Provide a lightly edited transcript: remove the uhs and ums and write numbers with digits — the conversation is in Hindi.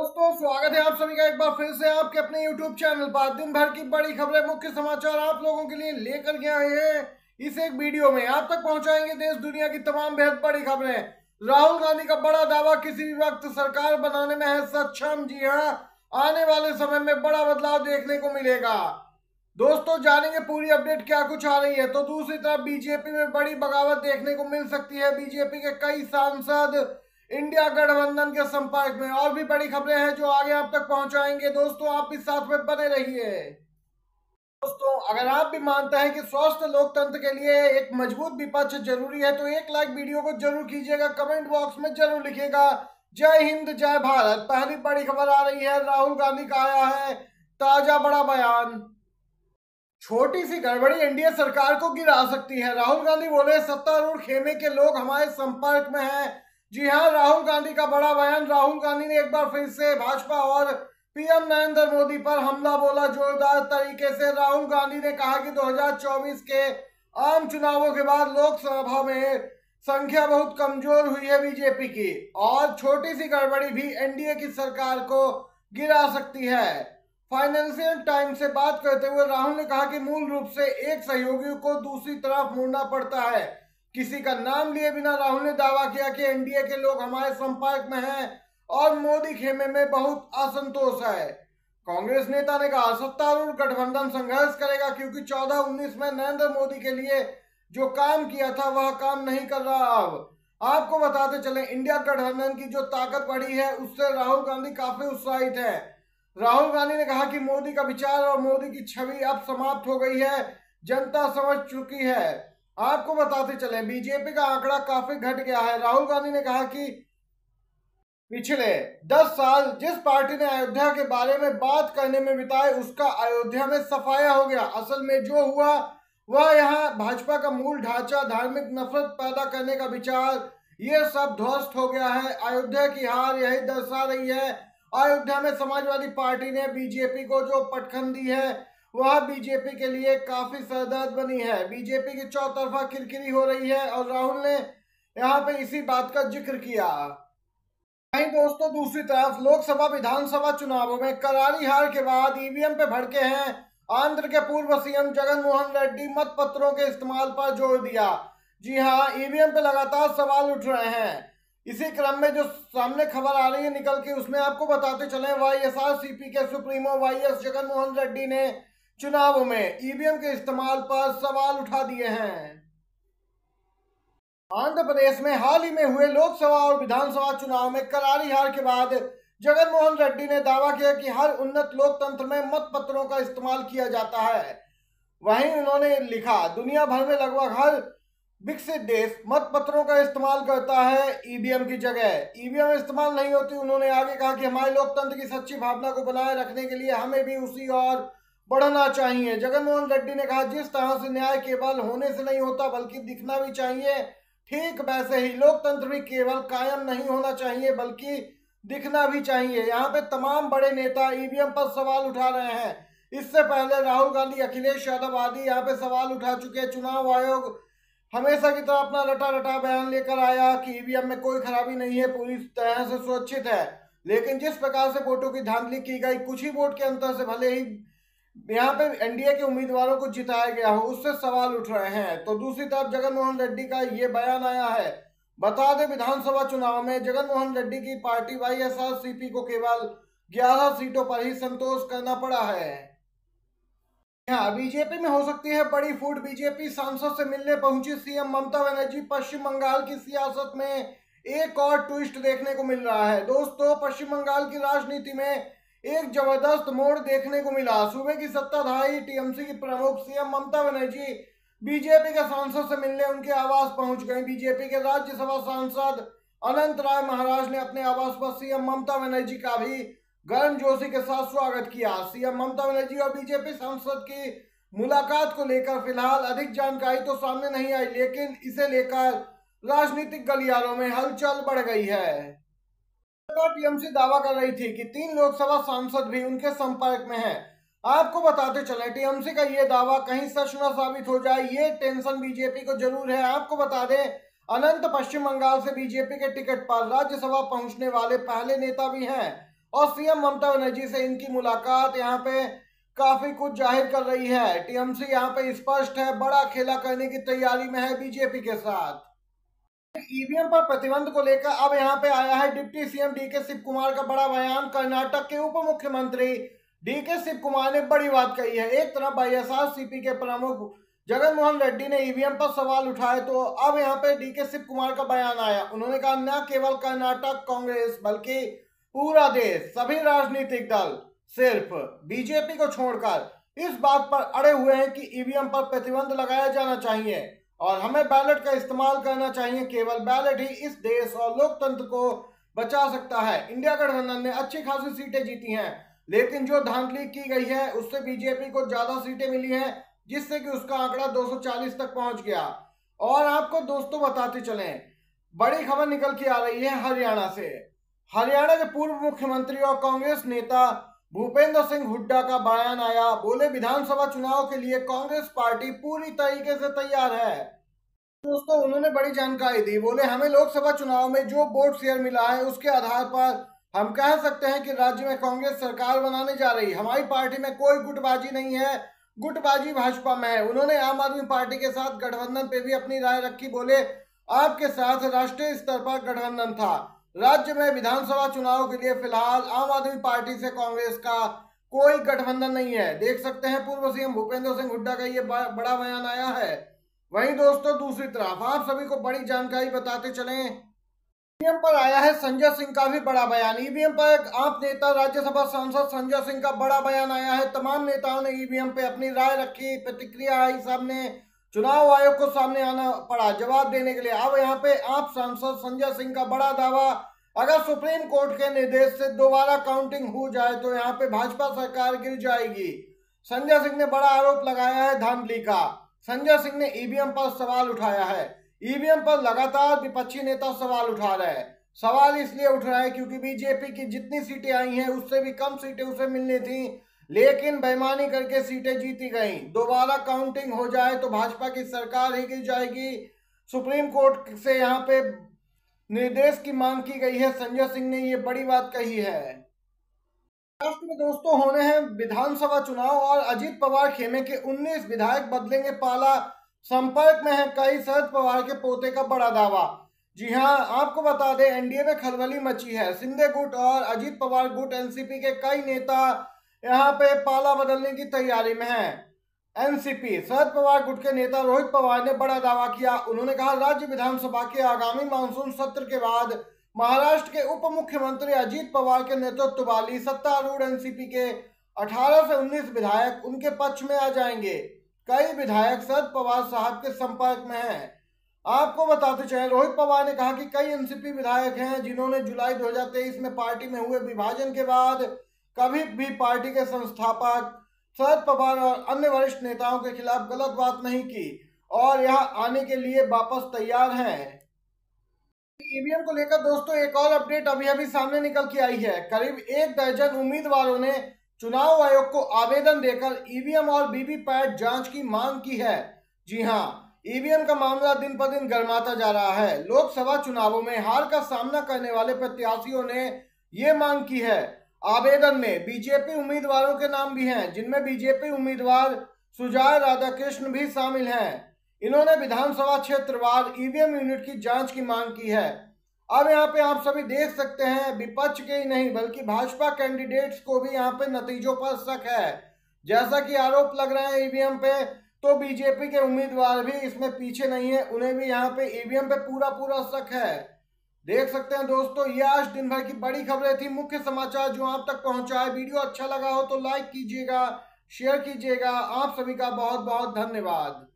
दोस्तों स्वागत है आप सभी का एक बार फिर से आपके अपने YouTube चैनल पर। दिन भर की बड़ी खबरें, मुख्य समाचार आप लोगों के लिए लेकर के आए हैं। इस एक वीडियो में आप तक पहुंचाएंगे देश दुनिया की तमाम बेहद बड़ी खबरें। राहुल गांधी का बड़ा दावा, किसी भी वक्त सरकार बनाने में है सक्षम। जी हां, आने वाले समय में बड़ा बदलाव देखने को मिलेगा। दोस्तों जानेंगे पूरी अपडेट क्या कुछ आ रही है। तो दूसरी तरफ बीजेपी में बड़ी बगावत देखने को मिल सकती है। बीजेपी के कई सांसद इंडिया गठबंधन के संपर्क में। और भी बड़ी खबरें हैं जो आगे आप तक पहुंचाएंगे। दोस्तों आप इस साथ में बने रहिए। दोस्तों अगर आप भी मानते हैं कि स्वस्थ लोकतंत्र के लिए एक मजबूत विपक्ष जरूरी है तो एक लाइक वीडियो को जरूर कीजिएगा, कमेंट बॉक्स में जरूर लिखिएगा जय हिंद जय भारत। पहली बड़ी खबर आ रही है, राहुल गांधी का आया है ताजा बड़ा बयान। छोटी सी गड़बड़ी एनडीए सरकार को गिरा सकती है। राहुल गांधी बोले सत्तारूढ़ खेमे के लोग हमारे संपर्क में हैं। जी हां, राहुल गांधी का बड़ा बयान। राहुल गांधी ने एक बार फिर से भाजपा और पीएम नरेंद्र मोदी पर हमला बोला जोरदार तरीके से। राहुल गांधी ने कहा कि 2024 के आम चुनावों के बाद लोकसभा में संख्या बहुत कमजोर हुई है बीजेपी की, और छोटी सी गड़बड़ी भी एनडीए की सरकार को गिरा सकती है। फाइनेंशियल टाइम्स से बात करते हुए राहुल ने कहा कि मूल रूप से एक सहयोगी को दूसरी तरफ मुड़ना पड़ता है। किसी का नाम लिए बिना राहुल ने दावा किया कि एनडीए के लोग हमारे संपर्क में हैं और मोदी खेमे में बहुत असंतोष है। कांग्रेस नेता ने कहा सत्तारूढ़ गठबंधन संघर्ष करेगा क्योंकि 14-19 में नरेंद्र मोदी के लिए जो काम किया था वह काम नहीं कर रहा। अब आपको बताते चले, इंडिया गठबंधन की जो ताकत बढ़ी है उससे राहुल गांधी काफी उत्साहित है। राहुल गांधी ने कहा कि मोदी का विचार और मोदी की छवि अब समाप्त हो गई है, जनता समझ चुकी है। आपको बताते चले बीजेपी का आंकड़ा काफी घट गया है। राहुल गांधी ने कहा कि पिछले 10 साल जिस पार्टी ने अयोध्या के बारे में बात करने में बिताए उसका अयोध्या में सफाया हो गया। असल में जो हुआ वह यहाँ भाजपा का मूल ढांचा, धार्मिक नफरत पैदा करने का विचार, ये सब ध्वस्त हो गया है। अयोध्या की हार यही दर्शा रही है। अयोध्या में समाजवादी पार्टी ने बीजेपी को जो पटखन दी है वह बीजेपी के लिए काफी सरदर्द बनी है। बीजेपी की चौतरफा किरकिरी हो रही है और राहुल ने यहाँ पे इसी बात का जिक्र किया। वहीं दोस्तों दूसरी तरफ लोकसभा विधानसभा चुनावों में करारी हार के बाद ईवीएम पे भड़के हैं आंध्र के पूर्व सीएम जगन मोहन रेड्डी। मतपत्रों के इस्तेमाल पर जोर दिया। जी हाँ, ईवीएम पे लगातार सवाल उठ रहे हैं। इसी क्रम में जो सामने खबर आ रही है निकल के, उसमें आपको बताते चले वाईएसआरसीपी के सुप्रीमो वाईएस जगन मोहन रेड्डी ने चुनावों में ईवीएम के इस्तेमाल पर सवाल उठा दिए हैं। आंध्र प्रदेश में हाल ही में हुए लोकसभा और विधानसभा चुनाव में करारी हार के बाद जगन मोहन रेड्डी ने दावा किया कि हर उन्नत लोकतंत्र में मतपत्रों का इस्तेमाल किया जाता है। वहीं उन्होंने लिखा दुनिया भर में लगभग हर विकसित देश मतपत्रों का इस्तेमाल करता है ईवीएम की जगह। ईवीएम इस्तेमाल नहीं होती। उन्होंने आगे कहा कि हमारे लोकतंत्र की सच्ची भावना को बनाए रखने के लिए हमें भी उसी और बढ़ना चाहिए। जगन मोहन रेड्डी ने कहा जिस तरह से न्याय केवल होने से नहीं होता बल्कि दिखना भी चाहिए, ठीक वैसे ही लोकतंत्र भी केवल कायम नहीं होना चाहिए बल्कि दिखना भी चाहिए। यहाँ पे तमाम बड़े नेता ईवीएम पर सवाल उठा रहे हैं। इससे पहले राहुल गांधी, अखिलेश यादव आदि यहाँ पे सवाल उठा चुके हैं। चुनाव आयोग हमेशा की तरह अपना रटा रटा बयान लेकर आया कि ईवीएम में कोई खराबी नहीं है, पूरी तरह से सुरक्षित है। लेकिन जिस प्रकार से वोटों की धांधली की गई, कुछ ही वोट के अंतर से भले ही यहाँ पे एनडीए के उम्मीदवारों को जिताया गया हो, उससे सवाल उठ रहे हैं। तो दूसरी तरफ जगन मोहन रेड्डी का ये बयान आया है। बता दें विधानसभा चुनाव में जगन मोहन रेड्डी की पार्टी वाईएसआरसीपी को केवल 11 सीटों पर ही संतोष करना पड़ा है। यहाँ बीजेपी में हो सकती है बड़ी फूट। बीजेपी सांसद से मिलने पहुंची सीएम ममता बनर्जी। पश्चिम बंगाल की सियासत में एक और ट्विस्ट देखने को मिल रहा है। दोस्तों पश्चिम बंगाल की राजनीति में एक जबरदस्त मोड़ देखने को मिला। सूबे की सत्ताधारी टीएमसी की प्रमुख सीएम ममता बनर्जी बीजेपी के सांसद से मिलने उनके आवास पहुंच गए। बीजेपी के राज्यसभा सांसद अनंत राय महाराज ने अपने आवास पर सीएम ममता बनर्जी का भी गर्मजोशी के साथ स्वागत किया। सीएम ममता बनर्जी और बीजेपी सांसद की मुलाकात को लेकर फिलहाल अधिक जानकारी तो सामने नहीं आई, लेकिन इसे लेकर राजनीतिक गलियारों में हलचल बढ़ गई है। टीएमसी दावा कर रही थी कि 3 लोकसभा सांसद भी उनके संपर्क में हैं। आपको बताते चले टीएमसी का ये दावा कहीं सच न साबित हो जाए, ये टेंशन बीजेपी को जरूर है। आपको बता दें अनंत पश्चिम बंगाल से बीजेपी के टिकट पर राज्यसभा पहुंचने वाले पहले नेता भी हैं। और सीएम ममता बनर्जी से इनकी मुलाकात यहाँ पे काफी कुछ जाहिर कर रही है। टीएमसी यहाँ पे स्पष्ट है, बड़ा खेला करने की तैयारी में है बीजेपी के साथ। ईवीएम पर प्रतिबंध को लेकर अब यहाँ पे आया है डिप्टी सीएम डीके शिव कुमार का बड़ा बयान। कर्नाटक के उप मुख्यमंत्री डीके शिव कुमार ने बड़ी बात कही है। एक तरफ वाईएसआरसीपी के प्रमुख जगन मोहन रेड्डी ने ईवीएम पर सवाल उठाए, तो अब यहाँ पे डीके शिव कुमार का बयान आया। उन्होंने कहा न केवल कर्नाटक कांग्रेस बल्कि पूरा देश, सभी राजनीतिक दल सिर्फ बीजेपी को छोड़कर इस बात पर अड़े हुए हैं कि ईवीएम पर प्रतिबंध लगाया जाना चाहिए और हमें बैलेट का इस्तेमाल करना चाहिए। केवल बैलेट ही इस देश और लोकतंत्र को बचा सकता है। इंडिया गठबंधन ने अच्छी खासी सीटें जीती हैं, लेकिन जो धांधली की गई है उससे बीजेपी को ज्यादा सीटें मिली हैं, जिससे कि उसका आंकड़ा 240 तक पहुंच गया। और आपको दोस्तों बताते चलें, बड़ी खबर निकल के आ रही है हरियाणा से। हरियाणा के पूर्व मुख्यमंत्री और कांग्रेस नेता भूपेंद्र सिंह हुड्डा का बयान आया। बोले विधानसभा चुनाव के लिए कांग्रेस पार्टी पूरी तरीके से तैयार है। दोस्तों उन्होंने बड़ी जानकारी दी। बोले हमें लोकसभा चुनाव में जो वोट शेयर मिला है उसके आधार पर हम कह सकते हैं कि राज्य में कांग्रेस सरकार बनाने जा रही। हमारी पार्टी में कोई गुटबाजी नहीं है, गुटबाजी भाजपा में है। उन्होंने आम आदमी पार्टी के साथ गठबंधन पे भी अपनी राय रखी। बोले आपके साथ राष्ट्रीय स्तर पर गठबंधन था, राज्य में विधानसभा चुनाव के लिए फिलहाल आम आदमी पार्टी से कांग्रेस का कोई गठबंधन नहीं है। देख सकते हैं पूर्व सीएम भूपेंद्र सिंह हुड्डा का ये बड़ा बयान आया है। वहीं दोस्तों दूसरी तरफ आप सभी को बड़ी जानकारी बताते चलें, ईवीएम पर आया है संजय सिंह का भी बड़ा बयान। ईवीएम पर एक आप नेता राज्यसभा सांसद संजय सिंह का बड़ा बयान आया है। तमाम नेताओं ने ईवीएम पे अपनी राय रखी, प्रतिक्रिया आई सामने। चुनाव आयोग को सामने आना पड़ा जवाब देने के लिए। अब यहाँ पे आप सांसद संजय सिंह का बड़ा दावा, अगर सुप्रीम कोर्ट के निर्देश से दोबारा काउंटिंग हो जाए तो यहाँ पे भाजपा सरकार गिर जाएगी। संजय सिंह ने बड़ा आरोप लगाया है धांधली का। संजय सिंह ने ईवीएम पर सवाल उठाया है। ईवीएम पर लगातार विपक्षी नेता सवाल उठा रहे हैं। सवाल इसलिए उठ रहा है क्योंकि बीजेपी की जितनी सीटें आई हैं उससे भी कम सीटें उसे मिलनी थी, लेकिन बेईमानी करके सीटें जीती गई। दोबारा काउंटिंग हो जाए तो भाजपा की सरकार ही गिर जाएगी। सुप्रीम कोर्ट से यहाँ पे निर्देश की मांग की गई है। संजय सिंह ने ये बड़ी बात कही है। महाराष्ट्र में दोस्तों होने हैं विधानसभा चुनाव और अजीत पवार खेमे के 19 विधायक बदलेंगे पाला। संपर्क में है कई शरद पवार के पोते का बड़ा दावा। जी हां, आपको बता दें एनडीए में खलबली मची है। शिंदे गुट और अजीत पवार गुट एनसीपी के कई नेता यहां पे पाला बदलने की तैयारी में है। एनसीपी शरद पवार गुट के नेता रोहित पवार ने बड़ा दावा किया। उन्होंने कहा राज्य विधानसभा के आगामी मानसून सत्र के बाद महाराष्ट्र के उप मुख्यमंत्री अजीत पवार के नेतृत्व वाली सत्तारूढ़ एनसीपी के 18 से 19 विधायक उनके पक्ष में आ जाएंगे। कई विधायक शरद पवार साहब के संपर्क में हैं। आपको बताते चले रोहित पवार ने कहा कि कई एनसीपी विधायक हैं जिन्होंने जुलाई 2023 में पार्टी में हुए विभाजन के बाद कभी भी पार्टी के संस्थापक शरद पवार और अन्य वरिष्ठ नेताओं के खिलाफ गलत बात नहीं की और यहां आने के लिए वापस तैयार हैं। ईवीएम को लेकर दोस्तों एक और अपडेट अभी अभी सामने निकल के आई है। करीब 1 दर्जन उम्मीदवारों ने चुनाव आयोग को आवेदन देकर ईवीएम और वीवीपैट जांच की मांग की है। जी हां, ईवीएम का मामला दिन पर दिन गर्माता जा रहा है। लोकसभा चुनावों में हार का सामना करने वाले प्रत्याशियों ने ये मांग की है। आवेदन में बीजेपी उम्मीदवारों के नाम भी हैं, जिनमें बीजेपी उम्मीदवार सुजय राधाकृष्ण भी शामिल हैं। इन्होंने विधानसभा क्षेत्रवार ईवीएम यूनिट की जांच की मांग की है। अब यहाँ पे आप सभी देख सकते हैं विपक्ष के ही नहीं बल्कि भाजपा कैंडिडेट्स को भी यहाँ पे नतीजों पर शक है। जैसा कि आरोप लग रहे हैं ईवीएम पे, तो बीजेपी के उम्मीदवार भी इसमें पीछे नहीं है, उन्हें भी यहाँ पे ईवीएम पे पूरा शक है। देख सकते हैं दोस्तों, ये आज दिन भर की बड़ी खबरें थी, मुख्य समाचार जो आप तक पहुंचा है। वीडियो अच्छा लगा हो तो लाइक कीजिएगा, शेयर कीजिएगा। आप सभी का बहुत बहुत धन्यवाद।